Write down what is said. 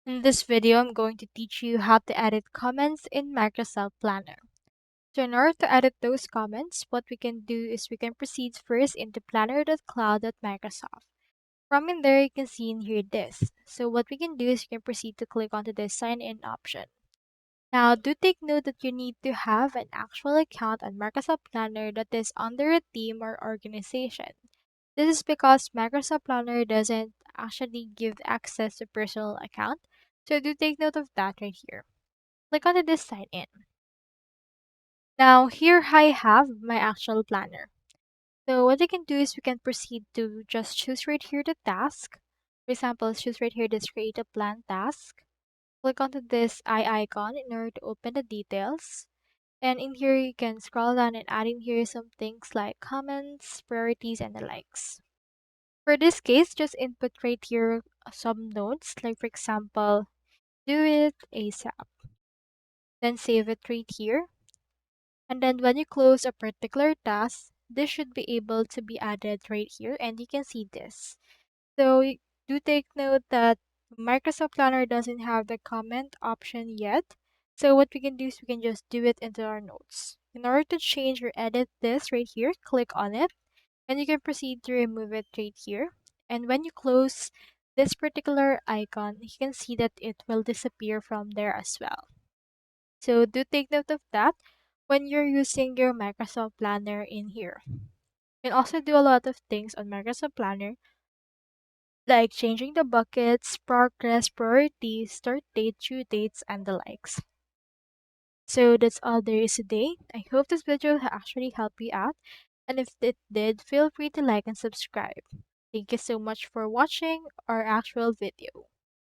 In this video, I'm going to teach you how to edit comments in Microsoft Planner. So in order to edit those comments, what we can do is we can proceed first into planner.cloud.microsoft. From in there, you can see in here this. So what we can do is we can proceed to click onto the sign in option. Now, do take note that you need to have an actual account on Microsoft Planner that is under a team or organization. This is because Microsoft Planner doesn't actually give access to personal account. So do take note of that right here. Click on this sign in. Now here I have my actual planner. So what I can do is we can proceed to just choose right here the task. For example, choose right here this create a plan task. Click onto this eye icon in order to open the details. And in here you can scroll down and add in here some things like comments, priorities, and the likes. For this case, just input right here some notes, like for example, do it ASAP. Then save it right here. And then when you close a particular task, this should be able to be added right here and you can see this. So do take note that Microsoft Planner doesn't have the comment option yet. So what we can do is we can just do it into our notes. In order to change or edit this right here, click on it and you can proceed to remove it right here. And when you close this particular icon, you can see that it will disappear from there as well. So do take note of that when you're using your Microsoft Planner in here. You can also do a lot of things on Microsoft Planner, like changing the buckets, progress, priorities, start date, due dates, and the likes. So that's all there is today. I hope this video will actually help you out. And if it did, feel free to like and subscribe. Thank you so much for watching our actual video.